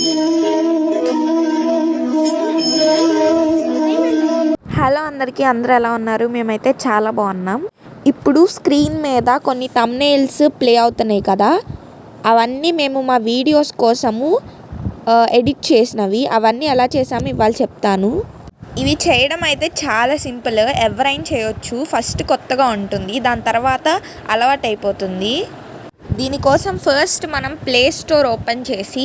Hello అందరికీ, అందరూ ఎలా ఉన్నారు? మేమైతే చాలా బాగున్నాం. ఇప్పుడు స్క్రీన్ మీద కొన్ని థంబ్నెయిల్స్ ప్లే అవుతున్నాయి కదా, అవన్నీ మేము మా వీడియోస్ కోసము ఎడిట్ చేసినవి. అవన్నీ ఎలా చేసాము ఇవాళ చెప్తాను. ఇవి చేయడం అయితే చాలా సింపుల్, ఎవరైనా చేయొచ్చు. ఫస్ట్ కొత్తగా ఉంటుంది, దాని తర్వాత అలవాటు అయిపోతుంది. దీనికోసం ఫస్ట్ మనం ప్లే స్టోర్ ఓపెన్ చేసి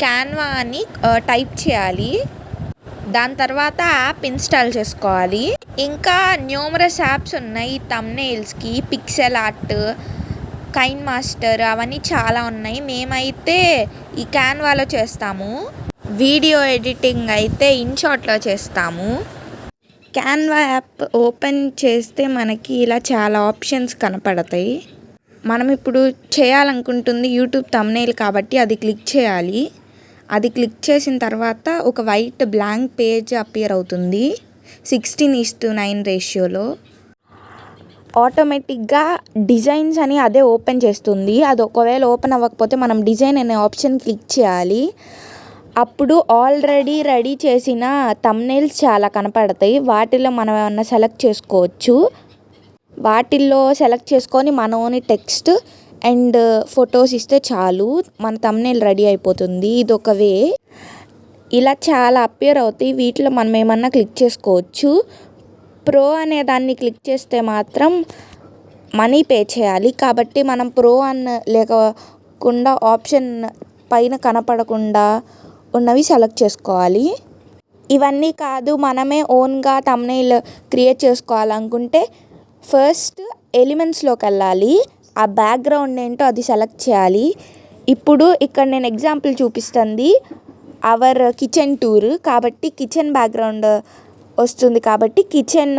క్యాన్వా అని టైప్ చేయాలి. దాని తర్వాత యాప్ ఇన్స్టాల్ చేసుకోవాలి. ఇంకా న్యూమరస్ యాప్స్ ఉన్నాయి థంబ్నెయిల్స్కి, పిక్సెల్ ఆర్ట్, కైన్ మాస్టర్, అవన్నీ చాలా ఉన్నాయి. మేమైతే ఈ క్యాన్వాలో చేస్తాము. వీడియో ఎడిటింగ్ అయితే ఇన్షాట్లో చేస్తాము. క్యాన్వా యాప్ ఓపెన్ చేస్తే మనకి ఇలా చాలా ఆప్షన్స్ కనపడతాయి. మనం ఇప్పుడు చేయాలనుకుంటుంది యూట్యూబ్ థంబ్నెయిల్ కాబట్టి అది క్లిక్ చేయాలి. అది క్లిక్ చేసిన తర్వాత ఒక వైట్ బ్లాంక్ పేజ్ అపియర్ అవుతుంది 16:9 రేషియోలో. ఆటోమేటిక్గా డిజైన్స్ అని అదే ఓపెన్ చేస్తుంది. అది ఒకవేళ ఓపెన్ అవ్వకపోతే మనం డిజైన్ అనే ఆప్షన్ క్లిక్ చేయాలి. అప్పుడు ఆల్రెడీ రెడీ చేసిన థంబ్నెయిల్స్ చాలా కనపడతాయి. వాటిలో మనం ఏమన్నా సెలెక్ట్ చేసుకోవచ్చు. వాటిల్లో సెలెక్ట్ చేసుకొని మన ఓన్ టెక్స్ట్ అండ్ ఫొటోస్ ఇస్తే చాలు, మన థంబ్నెయిల్ రెడీ అయిపోతుంది. ఇది ఒక వే. ఇలా చాలా అపియర్ అవుతాయి. వీటిలో మనం ఏమన్నా క్లిక్ చేసుకోవచ్చు. ప్రో అనే దాన్ని క్లిక్ చేస్తే మాత్రం మనీ పే చేయాలి. కాబట్టి మనం ప్రో అన్న లేకుండా ఆప్షన్ పైన కనపడకుండా ఉన్నవి సెలెక్ట్ చేసుకోవాలి. ఇవన్నీ కాదు, మనమే ఓన్గా థంబ్నెయిల్ క్రియేట్ చేసుకోవాలనుకుంటే ఫస్ట్ ఎలిమెంట్స్లోకి వెళ్ళాలి. ఆ బ్యాక్గ్రౌండ్ ఏంటో అది సెలెక్ట్ చేయాలి. ఇప్పుడు ఇక్కడ నేను ఎగ్జాంపుల్ చూపిస్తుంది అవర్ కిచెన్ టూర్ కాబట్టి కిచెన్ బ్యాక్గ్రౌండ్ వస్తుంది. కాబట్టి కిచెన్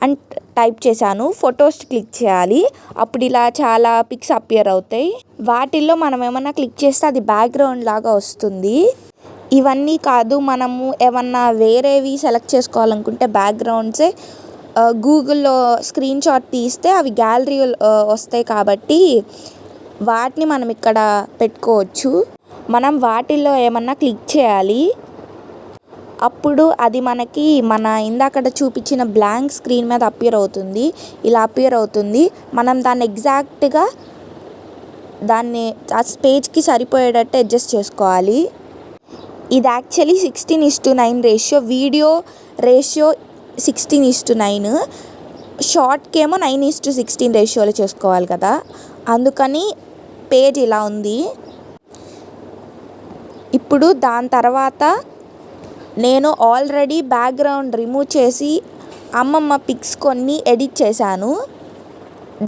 అని టైప్ చేశాను. ఫొటోస్ క్లిక్ చేయాలి. అప్పుడు ఇలా చాలా పిక్స్ అపియర్ అవుతాయి. వాటిల్లో మనం ఏమన్నా క్లిక్ చేస్తే అది బ్యాక్గ్రౌండ్ లాగా వస్తుంది. ఇవన్నీ కాదు, మనము ఏమన్నా వేరేవి సెలెక్ట్ చేసుకోవాలనుకుంటే బ్యాక్గ్రౌండ్సే గూగుల్లో స్క్రీన్ షాట్ తీస్తే అవి గ్యాలరీ వస్తాయి. కాబట్టి వాటిని మనం ఇక్కడ పెట్టుకోవచ్చు. మనం వాటిల్లో ఏమన్నా క్లిక్ చేయాలి. అప్పుడు అది మనకి మన ఇందాకడ చూపించిన బ్లాంక్ స్క్రీన్ మీద అపియర్ అవుతుంది. ఇలా అపియర్ అవుతుంది. మనం దాన్ని ఎగ్జాక్ట్గా దాన్ని ఆ పేజ్కి సరిపోయేటట్టు అడ్జస్ట్ చేసుకోవాలి. ఇది యాక్చువల్లీ 16:9 రేషియో. వీడియో రేషియో 16:9, షార్ట్కేమో 9:16 రేషియోలో చేసుకోవాలి కదా, అందుకని పేజ్ ఇలా ఉంది. ఇప్పుడు దాని తర్వాత నేను ఆల్రెడీ బ్యాక్గ్రౌండ్ రిమూవ్ చేసి అమ్మమ్మ పిక్స్ కొన్ని ఎడిట్ చేశాను.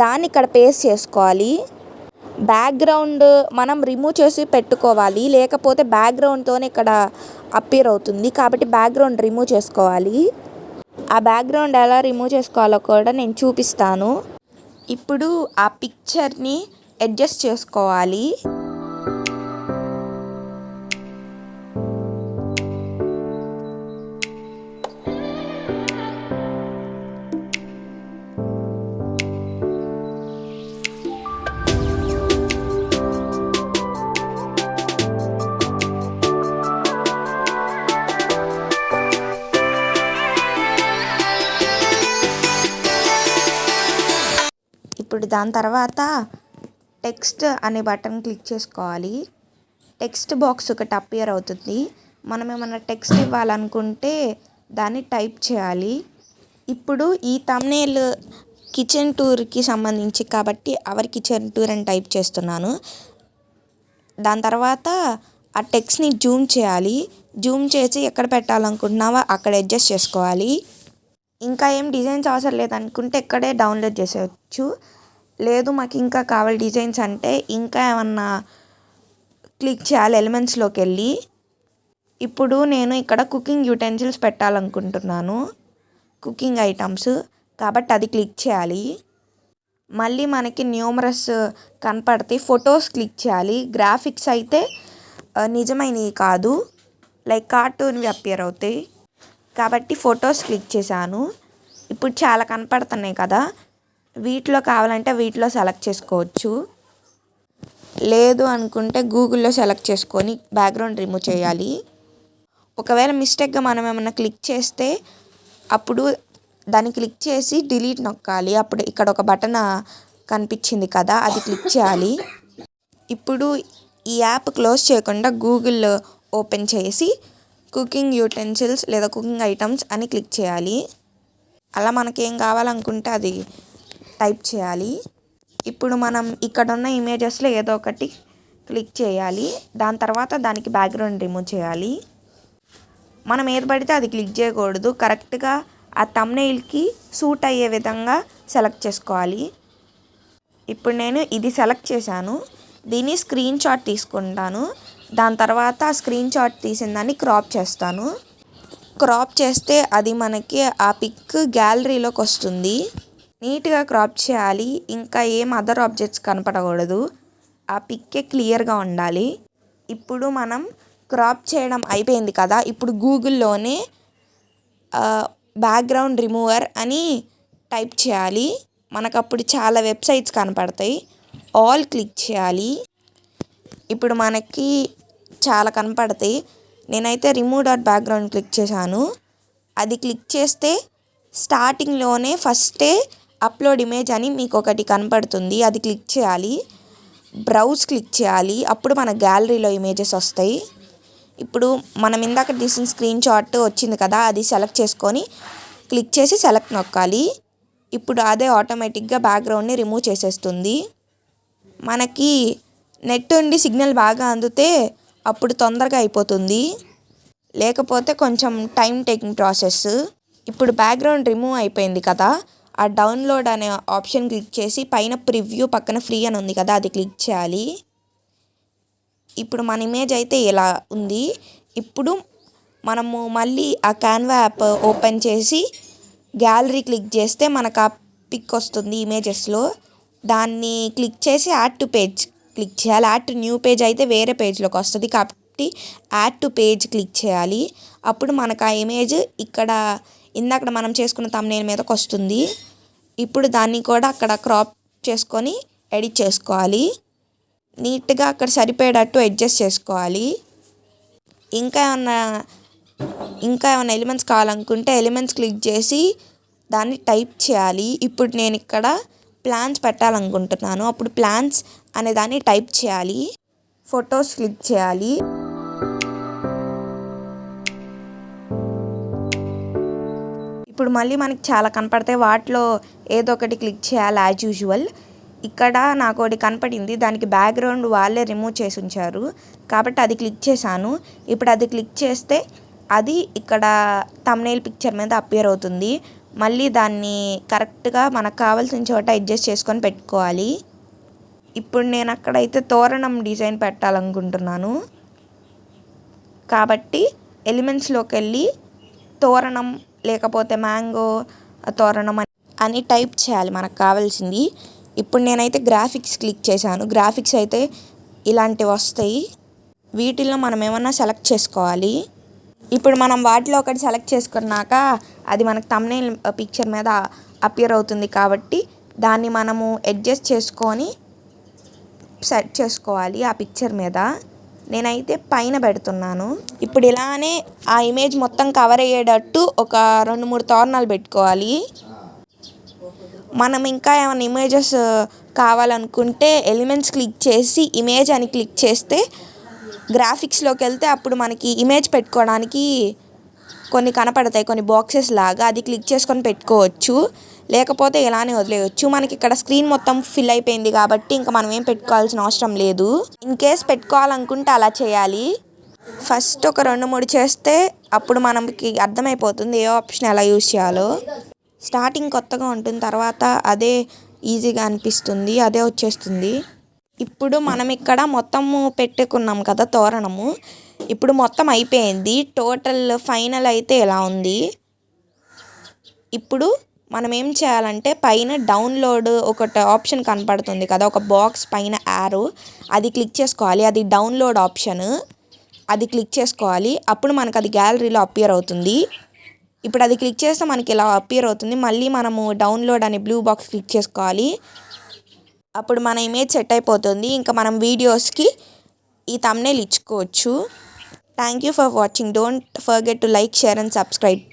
దాన్ని ఇక్కడ పేస్ట్ చేసుకోవాలి. బ్యాక్గ్రౌండ్ మనం రిమూవ్ చేసి పెట్టుకోవాలి, లేకపోతే బ్యాక్గ్రౌండ్తోనే ఇక్కడ అపియర్ అవుతుంది. కాబట్టి బ్యాక్గ్రౌండ్ రిమూవ్ చేసుకోవాలి. ఆ బ్యాక్గ్రౌండ్ ఎలా రిమూవ్ చేసుకోవాలో కూడా నేను చూపిస్తాను. ఇప్పుడు ఆ పిక్చర్ని అడ్జస్ట్ చేసుకోవాలి. ఇప్పుడు దాని తర్వాత టెక్స్ట్ అనే బటన్ క్లిక్ చేసుకోవాలి. టెక్స్ట్ బాక్స్ ఒకటి అపియర్ అవుతుంది. మనం ఏమన్నా టెక్స్ట్ ఇవ్వాలనుకుంటే దాన్ని టైప్ చేయాలి. ఇప్పుడు ఈ థంబ్నెయిల్ కిచెన్ టూర్కి సంబంధించి కాబట్టి అవర్ కిచెన్ టూర్ అని టైప్ చేస్తున్నాను. దాని తర్వాత ఆ టెక్స్ట్ని జూమ్ చేయాలి. జూమ్ చేసి ఎక్కడ పెట్టాలనుకుంటున్నావో అక్కడ అడ్జస్ట్ చేసుకోవాలి. ఇంకా ఏం డిజైన్స్ అవసరం లేదనుకుంటే ఇక్కడే డౌన్లోడ్ చేసేయచ్చు. లేదు మాకు ఇంకా కావాలి డిజైన్స్ అంటే ఇంకా ఏమన్నా క్లిక్ చేయాలి ఎలిమెంట్స్లోకి వెళ్ళి. ఇప్పుడు నేను ఇక్కడ కుకింగ్ యూటెన్సిల్స్ పెట్టాలనుకుంటున్నాను, కుకింగ్ ఐటమ్స్, కాబట్టి అది క్లిక్ చేయాలి. మళ్ళీ మనకి న్యూమరస్ కనపడతాయి. ఫొటోస్ క్లిక్ చేయాలి. గ్రాఫిక్స్ అయితే నిజమైనవి కాదు, లైక్ కార్టూన్వి అపియర్ అవుతాయి. కాబట్టి ఫొటోస్ క్లిక్ చేశాను. ఇప్పుడు చాలా కనపడుతున్నాయి కదా, వీటిలో కావాలంటే వీటిలో సెలెక్ట్ చేసుకోవచ్చు. లేదు అనుకుంటే గూగుల్లో సెలెక్ట్ చేసుకొని బ్యాక్గ్రౌండ్ రిమూవ్ చేయాలి. ఒకవేళ మిస్టేక్గా మనం ఏమన్నా క్లిక్ చేస్తే అప్పుడు దాన్ని క్లిక్ చేసి డిలీట్ నొక్కాలి. అప్పుడు ఇక్కడ ఒక బటన్ కనిపించింది కదా, అది క్లిక్ చేయాలి. ఇప్పుడు ఈ యాప్ క్లోజ్ చేయకుండా గూగుల్ ఓపెన్ చేసి కుకింగ్ యూటెన్సిల్స్ లేదా కుకింగ్ ఐటమ్స్ అని క్లిక్ చేయాలి. అలా మనకేం కావాలనుకుంటే అది టైప్ చేయాలి. ఇప్పుడు మనం ఇక్కడ ఉన్న ఇమేజెస్లో ఏదో ఒకటి క్లిక్ చేయాలి. దాని తర్వాత దానికి బ్యాక్గ్రౌండ్ రిమూవ్ చేయాలి. మనం ఏది పడితే అది క్లిక్ చేయకూడదు. కరెక్ట్గా ఆ థంబ్నెయిల్కి సూట్ అయ్యే విధంగా సెలెక్ట్ చేసుకోవాలి. ఇప్పుడు నేను ఇది సెలెక్ట్ చేశాను. దీన్ని స్క్రీన్ షాట్ తీసుకుంటాను. దాని తర్వాత ఆ స్క్రీన్ షాట్ తీసిన దాన్ని క్రాప్ చేస్తాను. క్రాప్ చేస్తే అది మనకి ఆ పిక్ గ్యాలరీలోకి వస్తుంది. నీట్గా క్రాప్ చేయాలి. ఇంకా ఏం అదర్ ఆబ్జెక్ట్స్ కనపడకూడదు. ఆ పిక్కే క్లియర్గా ఉండాలి. ఇప్పుడు మనం క్రాప్ చేయడం అయిపోయింది కదా, ఇప్పుడు గూగుల్లోనే బ్యాక్గ్రౌండ్ రిమూవర్ అని టైప్ చేయాలి. మనకు అప్పుడు చాలా వెబ్సైట్స్ కనపడతాయి. ఆల్ క్లిక్ చేయాలి. ఇప్పుడు మనకి చాలా కనపడతాయి. నేనైతే రిమూవ్ డాట్ బ్యాక్గ్రౌండ్ క్లిక్ చేశాను. అది క్లిక్ చేస్తే స్టార్టింగ్లోనే ఫస్టే అప్లోడ్ ఇమేజ్ అని మీకు ఒకటి కనపడుతుంది. అది క్లిక్ చేయాలి. బ్రౌజ్ క్లిక్ చేయాలి. అప్పుడు మన గ్యాలరీలో ఇమేజెస్ వస్తాయి. ఇప్పుడు మనం ఇందాక తీసిన స్క్రీన్ షాట్ వచ్చింది కదా, అది సెలెక్ట్ చేసుకొని క్లిక్ చేసి సెలెక్ట్ నొక్కాలి. ఇప్పుడు అదే ఆటోమేటిక్గా బ్యాక్గ్రౌండ్ని రిమూవ్ చేసేస్తుంది. మనకి నెట్ ఉండి సిగ్నల్ బాగా అందితే అప్పుడు తొందరగా అయిపోతుంది, లేకపోతే కొంచెం టైం టేకింగ్ ప్రాసెస్. ఇప్పుడు బ్యాక్గ్రౌండ్ రిమూవ్ అయిపోయింది కదా, ఆ డౌన్లోడ్ అనే ఆప్షన్ క్లిక్ చేసి పైన ప్రివ్యూ పక్కన ఫ్రీ అని ఉంది కదా, అది క్లిక్ చేయాలి. ఇప్పుడు మన ఇమేజ్ అయితే ఇలా ఉంది. ఇప్పుడు మనము మళ్ళీ ఆ క్యాన్వా యాప్ ఓపెన్ చేసి గ్యాలరీ క్లిక్ చేస్తే మనకు ఆ పిక్ వస్తుంది ఇమేజెస్లో. దాన్ని క్లిక్ చేసి యాడ్ టు పేజ్ క్లిక్ చేయాలి. యాడ్ టు న్యూ పేజ్ అయితే వేరే పేజ్లోకి వస్తుంది కాబట్టి యాడ్ టు పేజ్ క్లిక్ చేయాలి. అప్పుడు మనకు ఆ ఇమేజ్ ఇక్కడ ఇందాక మనం చేసుకున్న థంబ్నెయిల్ మీదకి వస్తుంది. ఇప్పుడు దాన్ని కూడా అక్కడ క్రాప్ చేసుకొని ఎడిట్ చేసుకోవాలి. నీట్గా అక్కడ సరిపోయేటట్టు అడ్జస్ట్ చేసుకోవాలి. ఇంకా ఏమైనా ఎలిమెంట్స్ కావాలనుకుంటే ఎలిమెంట్స్ క్లిక్ చేసి దాన్ని టైప్ చేయాలి. ఇప్పుడు నేను ఇక్కడ ప్లాన్స్ పెట్టాలనుకుంటున్నాను. అప్పుడు ప్లాన్స్ అనే దాన్ని టైప్ చేయాలి. ఫొటోస్ క్లిక్ చేయాలి. ఇప్పుడు మళ్ళీ మనకి చాలా కనపడతాయి. వాటిలో ఏదో ఒకటి క్లిక్ చేయాలి యాజ్ యూజువల్. ఇక్కడ నాకు ఒకటి కనపడింది, దానికి బ్యాక్గ్రౌండ్ వాళ్ళే రిమూవ్ చేసి ఉంచారు కాబట్టి అది క్లిక్ చేశాను. ఇప్పుడు అది క్లిక్ చేస్తే అది ఇక్కడ థంబ్నెయిల్ పిక్చర్ మీద అపియర్ అవుతుంది. మళ్ళీ దాన్ని కరెక్ట్గా మనకు కావాల్సిన చోట అడ్జస్ట్ చేసుకొని పెట్టుకోవాలి. ఇప్పుడు నేను అక్కడైతే తోరణం డిజైన్ పెట్టాలనుకుంటున్నాను కాబట్టి ఎలిమెంట్స్లోకి వెళ్ళి తోరణం లేకపోతే మ్యాంగో తోరణం అని టైప్ చేయాలి మనకు కావాల్సింది. ఇప్పుడు నేనైతే గ్రాఫిక్స్ క్లిక్ చేశాను. గ్రాఫిక్స్ అయితే ఇలాంటివి వస్తాయి. వీటిల్లో మనం ఏమన్నా సెలెక్ట్ చేసుకోవాలి. ఇప్పుడు మనం వాటిలో ఒకటి సెలెక్ట్ చేసుకున్నాక అది మనకు థంబ్నెయిల్ పిక్చర్ మీద అపియర్ అవుతుంది కాబట్టి దాన్ని మనము అడ్జస్ట్ చేసుకొని సెట్ చేసుకోవాలి ఆ పిక్చర్ మీద. నేనైతే పైన పెడుతున్నాను. ఇప్పుడు ఇలానే ఆ ఇమేజ్ మొత్తం కవర్ అయ్యేటట్టు ఒక 2-3 తోరణాలు పెట్టుకోవాలి. మనం ఇంకా ఏమైనా ఇమేజెస్ కావాలనుకుంటే ఎలిమెంట్స్ క్లిక్ చేసి ఇమేజ్ అని క్లిక్ చేస్తే గ్రాఫిక్స్లోకి వెళ్తే అప్పుడు మనకి ఇమేజ్ పెట్టుకోవడానికి కొన్ని కనపడతాయి, కొన్ని బాక్సెస్ లాగా. అది క్లిక్ చేసుకొని పెట్టుకోవచ్చు, లేకపోతే ఇలానే వదిలేయచ్చు. మనకి ఇక్కడ స్క్రీన్ మొత్తం ఫిల్ అయిపోయింది కాబట్టి ఇంకా మనం ఏం పెట్టుకోవాల్సిన అవసరం లేదు. ఇన్ కేస్ పెట్టుకోవాలనుకుంటే అలా చేయాలి. ఫస్ట్ ఒక 2-3 చేస్తే అప్పుడు మనకి అర్థమైపోతుంది ఏ ఆప్షన్ ఎలా యూజ్ చేయాలో. స్టార్టింగ్ కొత్తగా ఉంటుంది, తర్వాత అదే ఈజీగా అనిపిస్తుంది, అదే వచ్చేస్తుంది. ఇప్పుడు మనం ఇక్కడ మొత్తము పెట్టుకున్నాం కదా తోరణము, ఇప్పుడు మొత్తం అయిపోయింది. టోటల్ ఫైనల్ అయితే ఇలా ఉంది. ఇప్పుడు మనం ఏం చేయాలంటే పైన డౌన్లోడ్ ఒకటి ఆప్షన్ కనపడుతుంది కదా, ఒక బాక్స్ పైన యారో, అది క్లిక్ చేసుకోవాలి. అది డౌన్లోడ్ ఆప్షన్, అది క్లిక్ చేసుకోవాలి. అప్పుడు మనకు అది గ్యాలరీలో అపియర్ అవుతుంది. ఇప్పుడు అది క్లిక్ చేస్తే మనకి ఇలా అపియర్ అవుతుంది. మళ్ళీ మనము డౌన్లోడ్ అనే బ్లూ బాక్స్ క్లిక్ చేసుకోవాలి. అప్పుడు మన ఇమేజ్ సెట్ అయిపోతుంది. ఇంకా మనం వీడియోస్కి ఈ థంబ్నెయిల్ ఇచ్చుకోవచ్చు. Thank you for watching. Don't forget to like, share and subscribe.